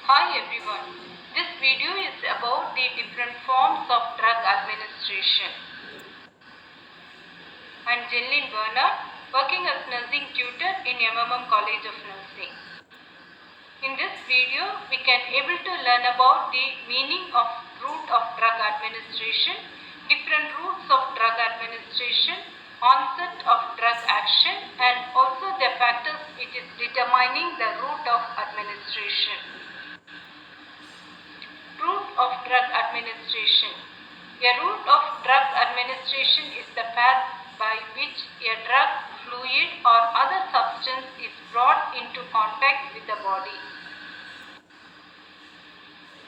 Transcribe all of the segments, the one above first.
Hi everyone. This video is about the different forms of drug administration. I am Jenlyn Bernard, working as nursing tutor in MMM College of Nursing. In this video, we can able to learn about the meaning of route of drug administration, different routes of drug administration, onset of drug action, and also the factors which is determining the route of administration. Route of drug administration. A route of drug administration is the path by which a drug, fluid or other substance is brought into contact with the body.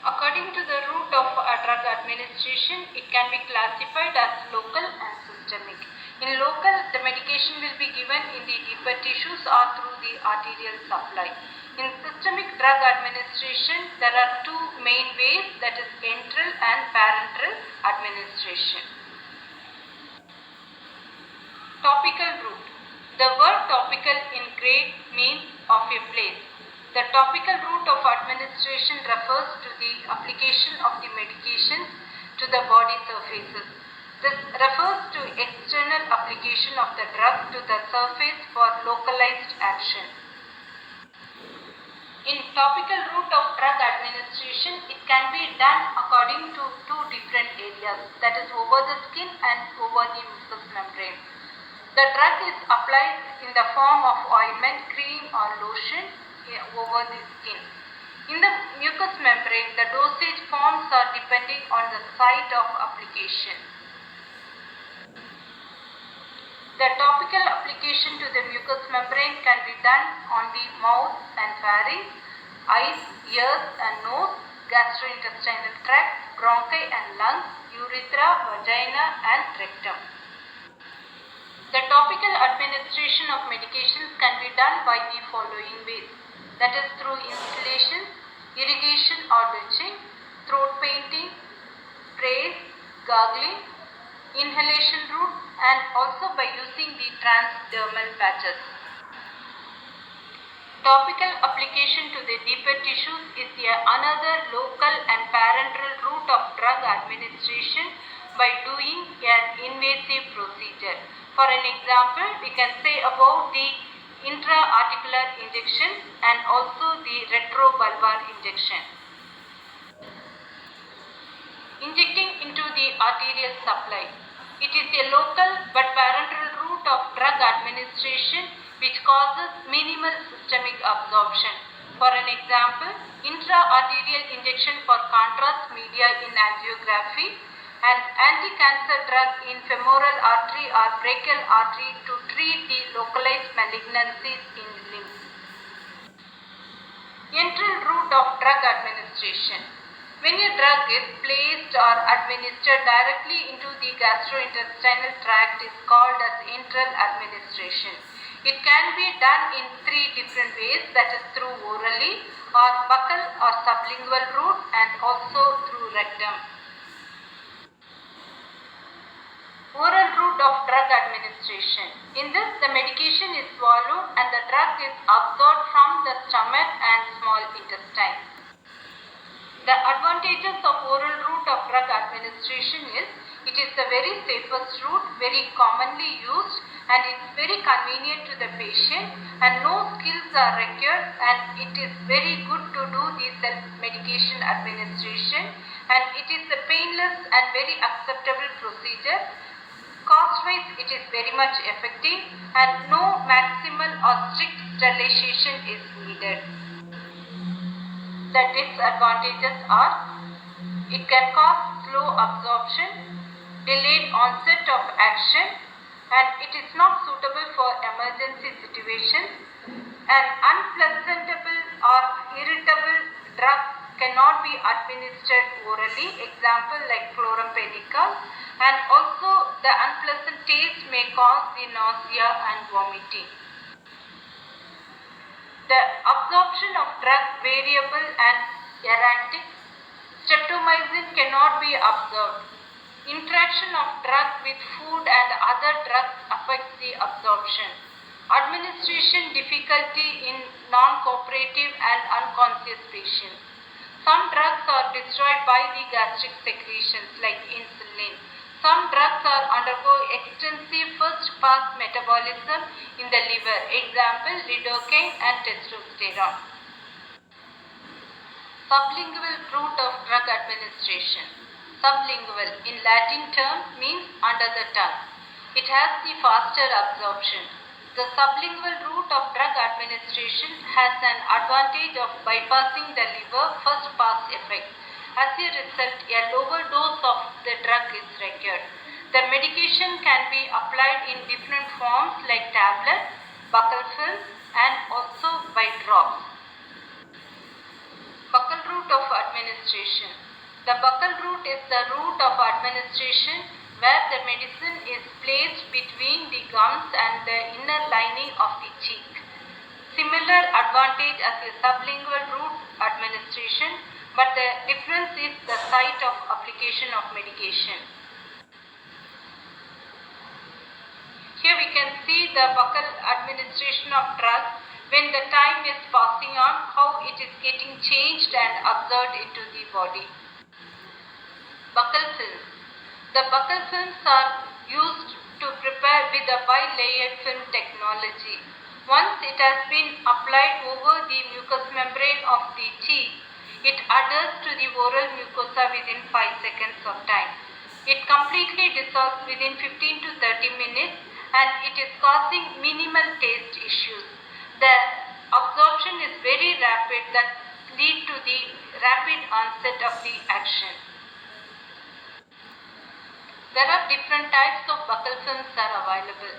According to the route of drug administration, it can be classified as local and systemic. In local, the medication will be given in the deeper tissues or through the arterial supply. In systemic drug administration, there are two main ways, that is enteral and parenteral administration. Topical route. The word topical in Greek means of a place. The topical route of administration refers to the application of the medications to the body surfaces. This refers to external application of the drug to the surface for localized action. In topical route of drug administration, it can be done according to two different areas, that is over the skin and over the mucous membrane. The drug is applied in the form of ointment, cream or lotion over the skin. In the mucous membrane, the dosage forms are depending on the site of application. The topical application to the mucous membrane can be done on the mouth and pharynx, eyes, ears and nose, gastrointestinal tract, bronchi and lungs, urethra, vagina and rectum. The topical administration of medications can be done by the following ways, that is through instillations, irrigation or drenching, throat painting, sprays, gargling, inhalation route and also by using the transdermal patches. Topical application to the deeper tissues is another local and parenteral route of drug administration by doing an invasive procedure. For an example, we can say about the intra-articular injection and also the retrobulbar injection. Injecting into the arterial supply. It is a local but parenteral route of drug administration which causes minimal systemic absorption. For an example, intra-arterial injection for contrast media in angiography and anti-cancer drug in femoral artery or brachial artery to treat the localized malignancies in limbs. Enteral route of drug administration. When a drug is placed or administered directly into the gastrointestinal tract is called as enteral administration. It can be done in three different ways, that is through orally or buccal or sublingual route and also through rectum. Oral route of drug administration. In this, the medication is swallowed and the drug is absorbed from the stomach and small intestine. The advantages of oral route of drug administration is, it is the very safest route, very commonly used and it is very convenient to the patient and no skills are required and it is very good to do the self-medication administration and it is a painless and very acceptable procedure. Cost-wise, it is very much effective and no maximal or strict sterilization is needed. The disadvantages are, it can cause slow absorption, delayed onset of action and it is not suitable for emergency situations. An unpleasantable or irritable drug cannot be administered orally, example like chloramphenicol, and also the unpleasant taste may cause the nausea and vomiting. The absorption of drug variable and erratic. Streptomycin cannot be absorbed. Interaction of drug with food and other drugs affects the absorption. Administration difficulty in non-cooperative and unconscious patients. Some drugs are destroyed by the gastric secretions like insulin. Some drugs undergo extensive first pass metabolism in the liver. Example, lidocaine and testosterone. Sublingual route of drug administration. Sublingual in Latin term means under the tongue. It has the faster absorption. The sublingual route of drug administration has an advantage of bypassing the liver first pass effect. As a result, a lower dose of the drug is required. The medication can be applied in different forms like tablets, buccal films and also by drops. Buccal route of administration. The buccal route is the route of administration where the medicine is placed between the gums and the inner lining of the cheek. Similar advantage as a sublingual route administration, but the difference is the site of application of medication. Here we can see the buccal administration of drugs when the time is passing on, how it is getting changed and absorbed into the body. Buccal films. The buccal films are used to prepare with the bilayer film technology. Once it has been applied over the mucous membrane of the cheek, it adheres to the oral mucosa within 5 seconds of time. It completely dissolves within 15 to 30 minutes and it is causing minimal taste issues. The absorption is very rapid that lead to the rapid onset of the action. There are different types of buccal films are available.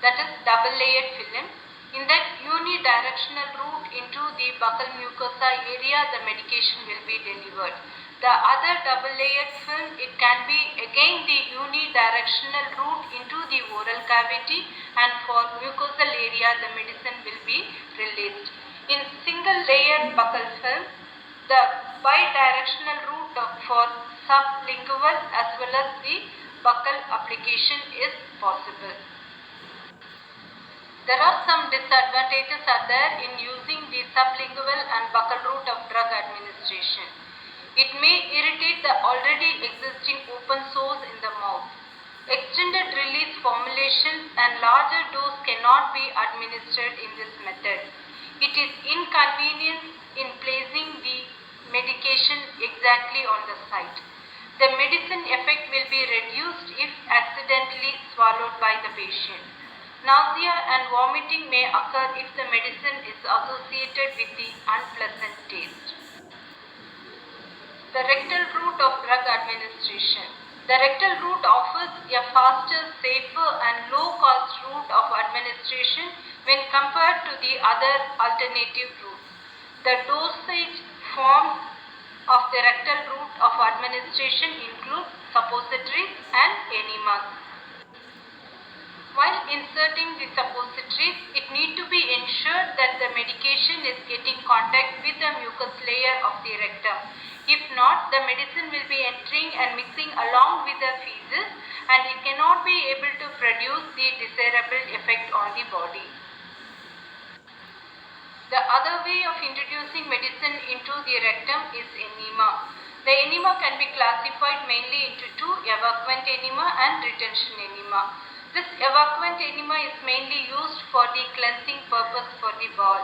That is double layered film. In that unidirectional route into the buccal mucosa area, the medication will be delivered. The other double layered film, it can be again the unidirectional route into the oral cavity, and for mucosal area the medicine will be released. In single layered buccal film, the bidirectional route for sublingual as well as the buccal application is possible. There are some disadvantages are there in using the sublingual and buccal route of drug administration. It may irritate the already existing open sores in the mouth. Extended release formulations and larger dose cannot be administered in this method. It is inconvenient in placing the medication exactly on the site. The medicine effect will be reduced if accidentally swallowed by the patient. Nausea and vomiting may occur if the medicine is associated with the unpleasant taste. The rectal route of drug administration. The rectal route offers a faster, safer and low-cost route of administration when compared to the other alternative routes. The dosage forms of the rectal route of administration include suppositories and enemas. While inserting the suppositories, it needs to be ensured that the medication is getting contact with the mucous layer of the rectum. If not, the medicine will be entering and mixing along with the feces and it cannot be able to produce the desirable effect on the body. The other way of introducing medicine into the rectum is enema. The enema can be classified mainly into two, evacuant enema and retention enema. This evacuant enema is mainly used for the cleansing purpose for the bowel.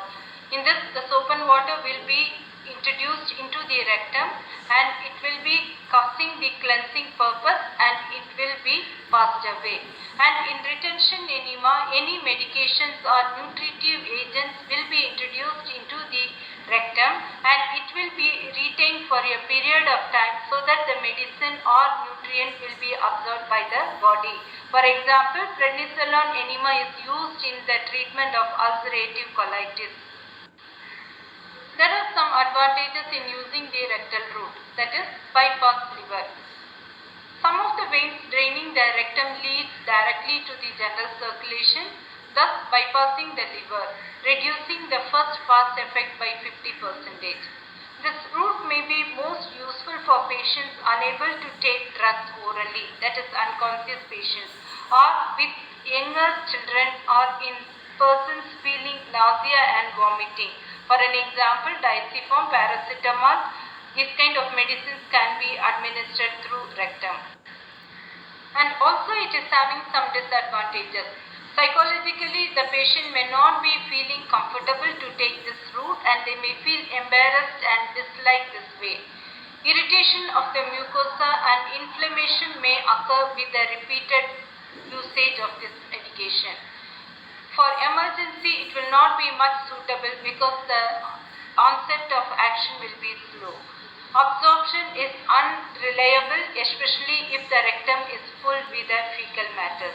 In this, the soap and water will be introduced into the rectum and it will be causing the cleansing purpose and it will be passed away. And in retention enema, any medications or nutritive agents will be introduced into the rectum and it will be retained for a period of time so that the medicine or nutrient will be absorbed by the body. For example, prednisolone enema is used in the treatment of ulcerative colitis. There are some advantages in using the rectal route, that is bypass liver. Some of the veins draining the rectum leads directly to the general circulation, thus bypassing the liver, reducing the first pass effect by 50%. This route may be most useful for patients unable to take drugs orally, that is unconscious patients, or with younger children or in persons feeling nausea and vomiting. For an example, diazepam, paracetamol These kind of medicines can be administered through rectum. And also it is having some disadvantages. Psychologically, the patient may not be feeling comfortable to take this route and they may feel embarrassed and dislike this way. Irritation of the mucosa and inflammation may occur with the repeated usage of this medication. For emergency, it will not be much suitable because the onset of action will be slow. Absorption is unreliable, especially if the rectum is full with the fecal matter.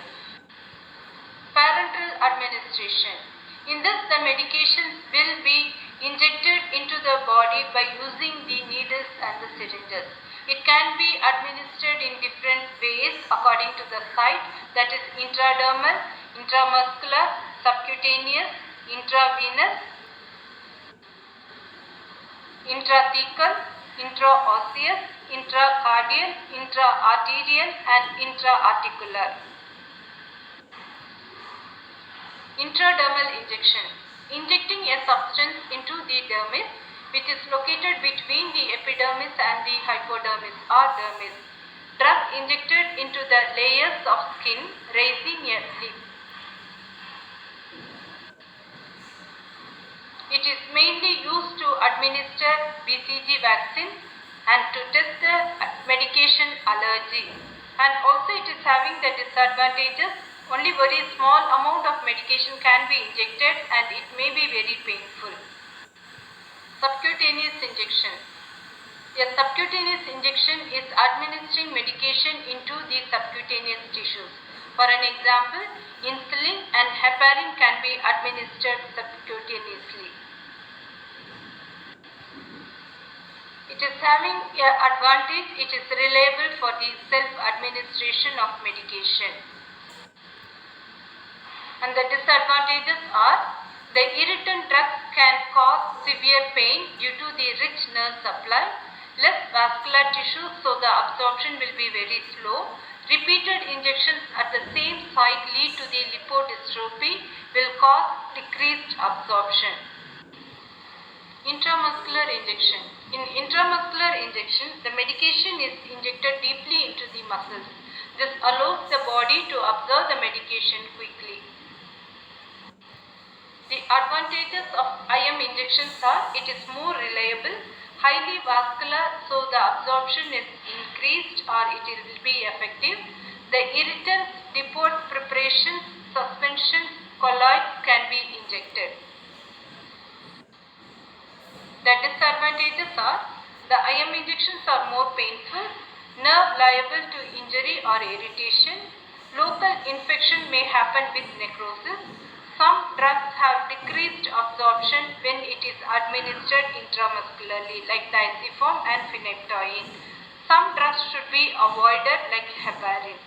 Parenteral administration. In this, the medications will be injected into the body by using the needles and the syringes. It can be administered in different ways according to the site, that is intradermal, intramuscular, subcutaneous, intravenous, intrathecal, intraosseous, intracardial, intraarterial and intraarticular. Intradermal injection. Injecting a substance into the dermis which is located between the epidermis and the hypodermis or dermis. Drug injected into the layers of skin raising a lip. It is mainly used to administer BCG vaccine and to test the medication allergy. And also it is having the disadvantages. Only very small amount of medication can be injected and it may be very painful. Subcutaneous injection. A subcutaneous injection is administering medication into the subcutaneous tissues. For an example, insulin and heparin can be administered subcutaneously. It is having an advantage, it is reliable for the self-administration of medication. And the disadvantages are, the irritant drugs can cause severe pain due to the rich nerve supply, less vascular tissue, so the absorption will be very slow. Repeated injections at the same site lead to the lipodystrophy, will cause decreased absorption. Intramuscular injection. In intramuscular injection, the medication is injected deeply into the muscles. This allows the body to absorb the medication quickly. The advantages of IM injections are, it is more reliable, highly vascular, so the absorption is increased or it will be effective. The irritants, depot preparations, suspensions, colloids can be injected. The disadvantages are, the IM injections are more painful, nerve liable to injury or irritation, local infection may happen with necrosis. Some drugs have decreased absorption when it is administered intramuscularly like diaziform and phenytoin. Some drugs should be avoided like heparin.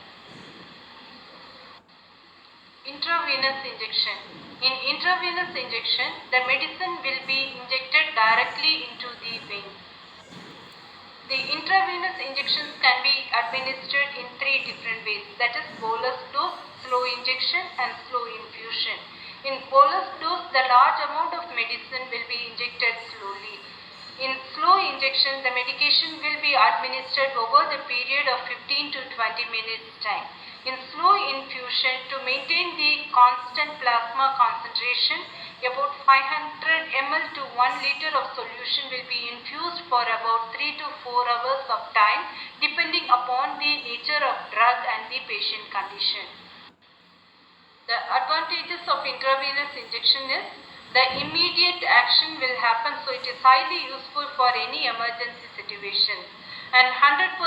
Intravenous injection. In intravenous injection, the medicine will be injected directly into the veins. The intravenous injections can be administered in 3 different ways, that is bolus dose, slow injection and slow infusion. In bolus dose, the large amount of medicine will be injected slowly. In slow injection, the medication will be administered over the period of 15 to 20 minutes time. In slow infusion, to maintain the constant plasma concentration, about 500 ml to 1 liter of solution will be infused for about 3 to 4 hours of time, depending upon the nature of drug and the patient condition. The advantages of intravenous injection is, the immediate action will happen, so it is highly useful for any emergency situation, and 100%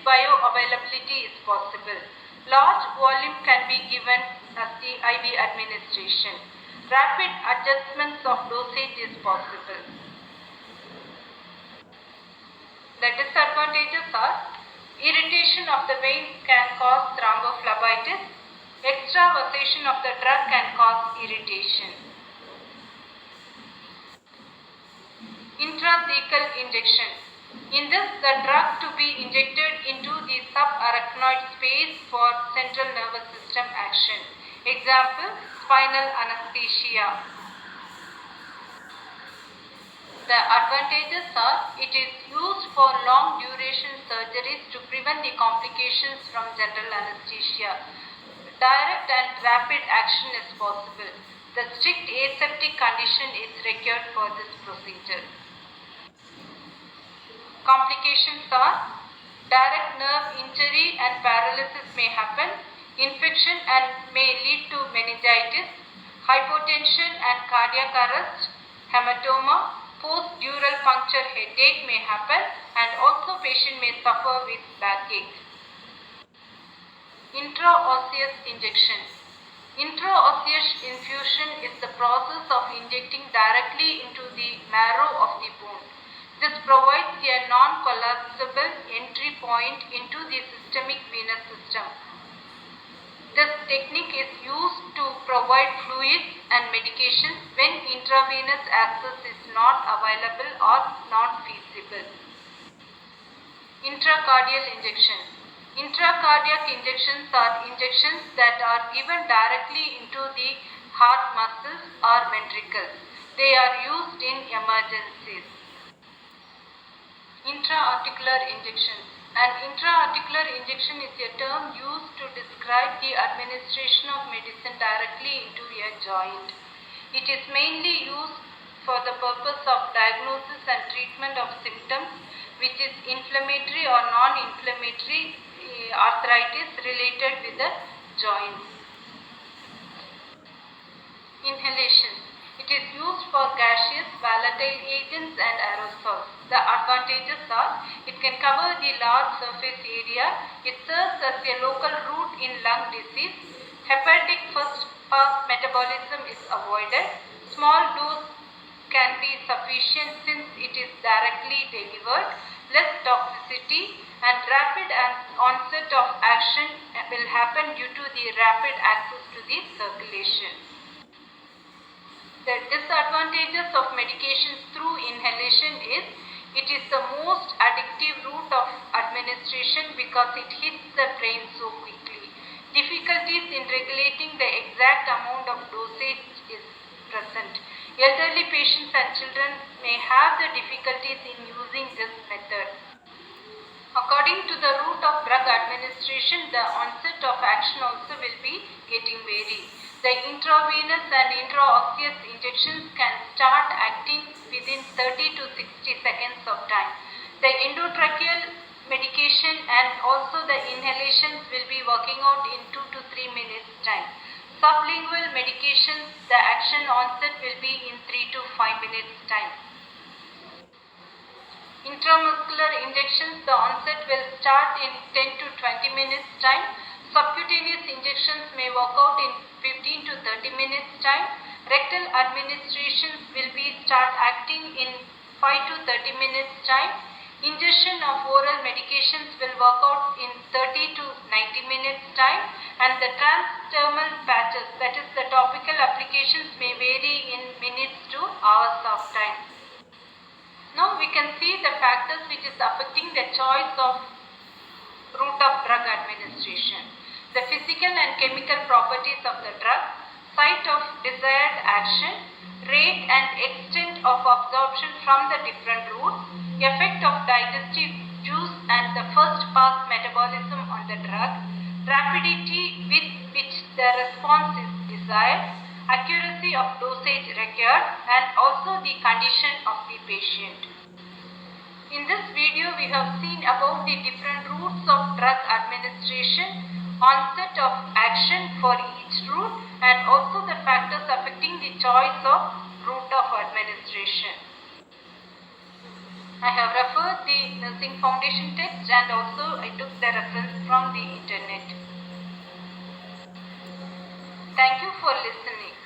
bioavailability is possible. Large volume can be given as the IV administration. Rapid adjustments of dosage is possible. The disadvantages are, irritation of the veins can cause thrombophlebitis. Extravasation of the drug can cause irritation. Intrathecal injection. In this, the drug to be injected into the subarachnoid space for central nervous system action. Example, spinal anesthesia. The advantages are it is used for long duration surgeries to prevent the complications from general anesthesia. Direct and rapid action is possible. The strict aseptic condition is required for this procedure. Complications are direct nerve injury and paralysis may happen, infection and may lead to meningitis, hypotension and cardiac arrest, hematoma, post-dural puncture headache may happen, and also patient may suffer with backache. Intraosseous injection. Intraosseous infusion is the process of injecting directly into the marrow of the bone. This provides a non-collapsible entry point into the systemic venous system. This technique is used to provide fluids and medications when intravenous access is not available or not feasible. Intracardial injection. Intracardiac injections are injections that are given directly into the heart muscles or ventricles. They are used in emergencies. Intra-articular injection. An intra-articular injection is a term used to describe the administration of medicine directly into a joint. It is mainly used for the purpose of diagnosis and treatment of symptoms which is inflammatory or non-inflammatory arthritis related with the joints. Inhalation. It is used for gaseous, volatile agents and aerosols. The advantages are it can cover the large surface area, it serves as a local route in lung disease, hepatic first pass metabolism is avoided, small dose can be sufficient since it is directly delivered, less toxicity and rapid onset of action will happen due to the rapid access to the circulation. The disadvantages of medications through inhalation is it is the most addictive route of administration because it hits the brain so quickly. Difficulties in regulating the exact amount of dosage is present. Elderly patients and children may have the difficulties in using this method. According to the route of drug administration, the onset of action also will be getting varied. The intravenous and intraosseous injections can start acting within 30 to 60 seconds of time. The endotracheal medication and also the inhalations will be working out in 2 to 3 minutes time. Sublingual medications, the action onset will be in 3 to 5 minutes time. Intramuscular injections, the onset will start in 10 to 20 minutes time. Subcutaneous injections may work out in 15 to 30 minutes time. Rectal administrations will be start acting in 5 to 30 minutes time. Ingestion of oral medications will work out in 30 to 90 minutes time, and the transdermal patches, that is the topical applications, may vary in minutes to hours of time. Now we can see the factors which is affecting the choice of route of drug administration. The physical and chemical properties of the drug, site of desired action, rate and extent of absorption from the different routes, effect of digestive juice and the first pass metabolism on the drug, rapidity with which the response is desired, accuracy of dosage required, and also the condition of the patient. In this video, we have seen about the different routes of drug administration, onset of action for each route, and also the factors affecting the choice of route of administration. I have referred the Nursing Foundation text and also I took the reference from the internet. Thank you for listening.